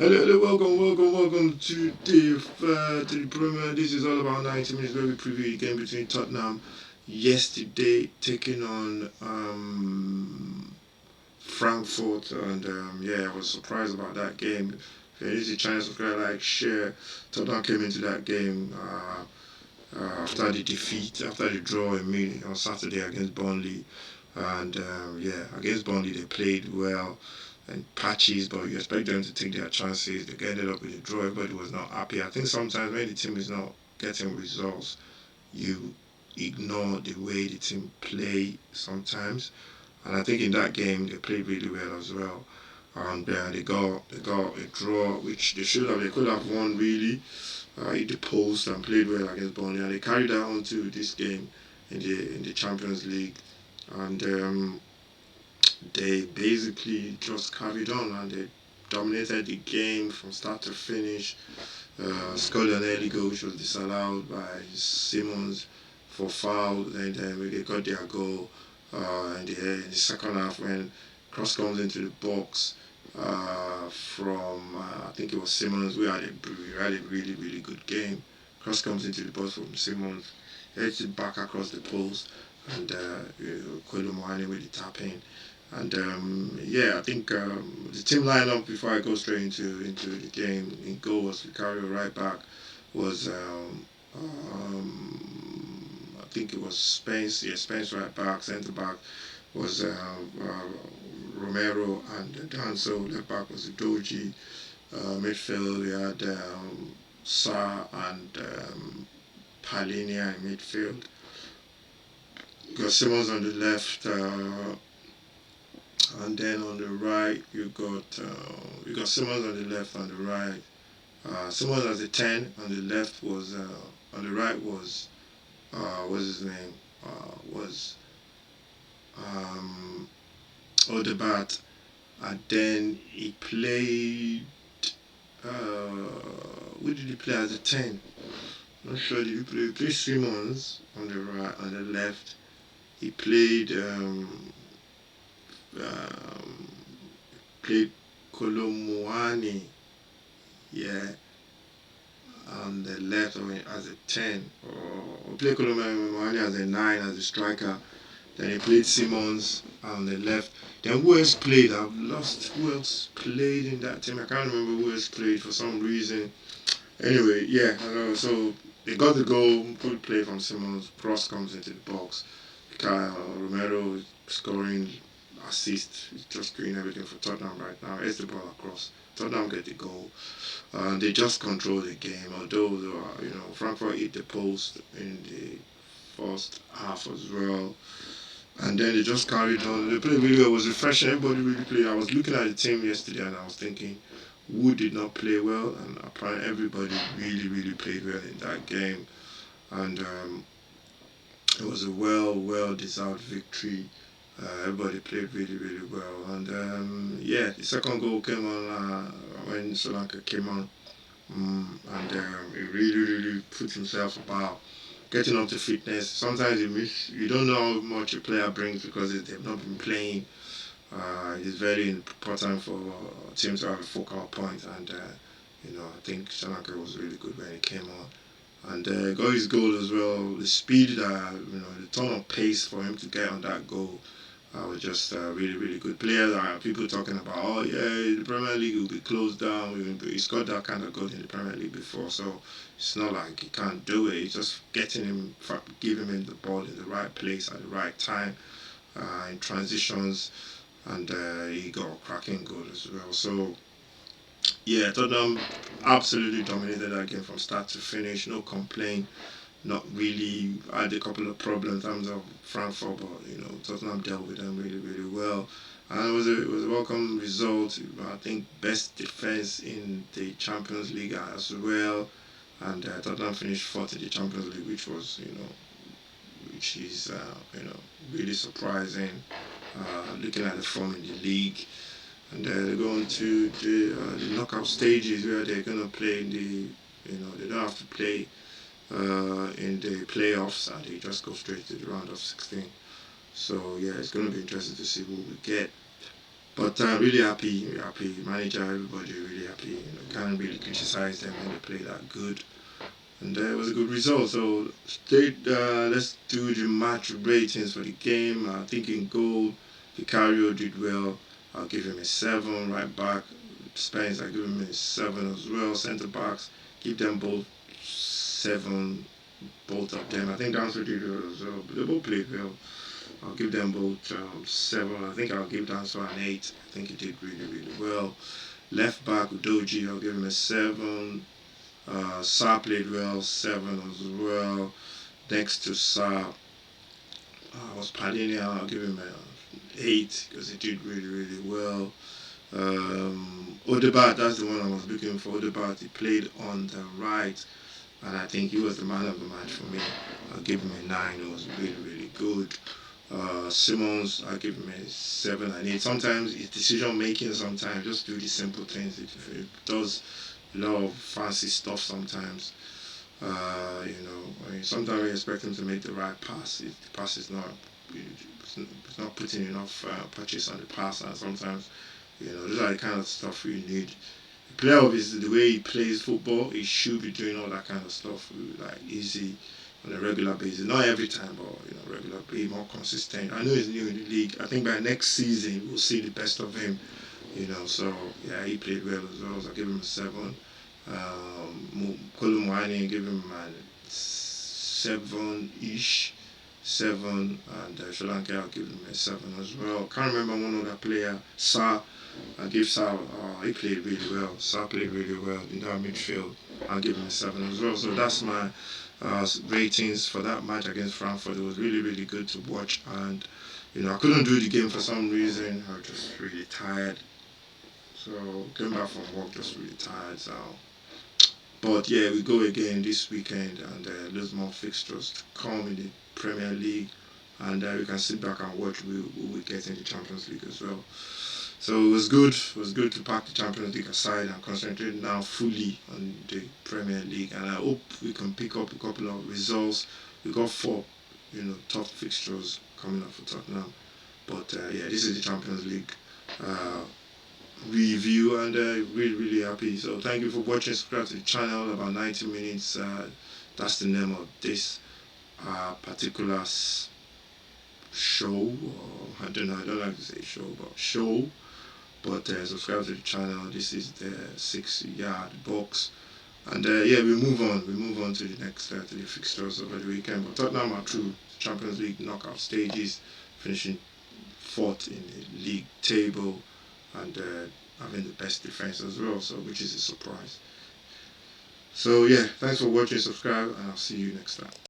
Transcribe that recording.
Hello, welcome to the Premier. This is all about 90 minutes where we preview the game between Tottenham yesterday taking on Frankfurt, and I was surprised about that game. If you need a chance to subscribe, like, share. Tottenham came into that game after the defeat, after the draw on Saturday against Burnley, and against Burnley they played well and patches, but you expect them to take their chances. They ended up with a draw. Everybody was not happy. I think sometimes when the team is not getting results, you ignore the way the team play sometimes. And I think in that game they played really well as well. And they got a draw, which they could have won really. Hit the post and played well against Burnley, and they carried that on to this game in the Champions League. And they basically just carried on and they dominated the game from start to finish. Scored an early goal which was disallowed by Simmons for foul. Then they got their goal in the second half when cross comes into the box from I think it was Simmons. We had a really good game. Cross comes into the box from Simmons, heads it back across the post, and Kolo with the tap in. And I think the team lineup before I go straight into the game in goal was Vicario right back was I think it was Spence, Spence right back, centre back was Romero, and Danso left back was Doji. Midfield we had Sa and Palinia in midfield. You got Simmons on the left, and then on the right you got Simmons on the left, on the right. Simmons as a 10 on the left was on the right was his name was um, Odobert, and then he played. Who did he play as a 10? Not sure. Did he played Simmons on the right, on the left. He um, played Kolomuani, yeah, on the left, I mean, as a 10. Or played Kolomuani as a 9, as a striker. Then he played Simmons on the left. Then who else played? I've lost who else played in that team. I can't remember who else played for some reason. Anyway, yeah, I know. So they got the goal, good play from Simmons. Cross comes into the box. Romero scoring assist. He's just doing everything for Tottenham right now. It's the ball across. Tottenham get the goal. They just control the game. Although Frankfurt hit the post in the first half as well. And then they just carried on. They played really well. It was refreshing. Everybody really played. I was looking at the team yesterday and I was thinking, who did not play well? And apparently everybody really played well in that game. And it was a well deserved victory. Everybody played really well. And the second goal came on when Solanka came on. And he really put himself about getting up to fitness. Sometimes you don't know how much a player brings because they've not been playing. It's very important for teams to have a focal point, and I think Shanaka was really good when he came on, and got his goal as well. The speed, the ton of pace for him to get on that goal was just really good. Players people talking about, oh yeah, the Premier League will be closed down. He's got that kind of goal in the Premier League before, so it's not like he can't do it. It's just giving him the ball in the right place at the right time in transitions, and he got a cracking goal as well. So yeah, Tottenham absolutely dominated that game from start to finish. No complaint. Not really. I had a couple of problems in terms of Frankfurt, but Tottenham dealt with them really well. And it was a welcome result. I think best defense in the Champions League as well. And Tottenham finished fourth in the Champions League, which is really surprising. Looking at the form in the league, and they're going to the knockout stages where they're going to play in they don't have to play in the playoffs, and they just go straight to the round of 16. So yeah, it's going to be interesting to see who we get. But really happy manager, everybody really happy happy. Can't really criticize them when they play that good. And it was a good result. So let's do the match ratings for the game. I think in goal, Vicario did well. I'll give him a 7. Right back, Spence, I give him a 7 as well. Centre backs, give them both 7. Both of them. I think Dancer did well as well. They both played well. I'll give them both 7. I think I'll give Dancer an 8. I think he did really, really well. Left back, Udoji, I'll give him a 7. Sa played well, 7 as well. Next to Sa was Padini. I'll give him an 8 because he did really, really well. Odobert, that's the one I was looking for. Odobert, he played on the right, and I think he was the man of the match for me. I'll give him a 9. It was really, really good. Simmons, I'll give him a 7 and 8. Sometimes his decision making, sometimes just do the simple things. It does a lot of fancy stuff sometimes. Sometimes we expect him to make the right pass. If the pass is not, it's not putting enough purchase on the pass, and sometimes, those are the kind of stuff we need. The player, obviously, the way he plays football, he should be doing all that kind of stuff like easy on a regular basis. Not every time, but regular, be more consistent. I know he's new in the league. I think by next season we'll see the best of him. So yeah, he played well as well. So I give him a 7. Kolumwani, give him a 7-ish. 7, and Sri Lanka, I'll give him a 7 as well. Can't remember one other player. Sa, I give Sa. He played really well. Sa played really well in that midfield. I'll give him a 7 as well. So that's my ratings for that match against Frankfurt. It was really, really good to watch, and I couldn't do the game for some reason. I was just really tired. So came back from work just really tired. So, but yeah, we go again this weekend, and there's more fixtures to come in the Premier League, and we can sit back and watch who we get in the Champions League as well. So it was good. It was good to pack the Champions League aside and concentrate now fully on the Premier League. And I hope we can pick up a couple of results. We got 4, tough fixtures coming up for Tottenham. But yeah, this is the Champions League review, and really, really happy. So thank you for watching. Subscribe to the channel. About 90 minutes. That's the name of this particular show. Or, I don't know. I don't like to say show, but show. But subscribe to the channel. This is the 6-yard box, and yeah, we move on. We move on to the next to the fixtures over the weekend. But Tottenham are through Champions League knockout stages, finishing 4th in the league table, and having the best defense as well. So, which is a surprise. So yeah, thanks for watching. Subscribe, and I'll see you next time.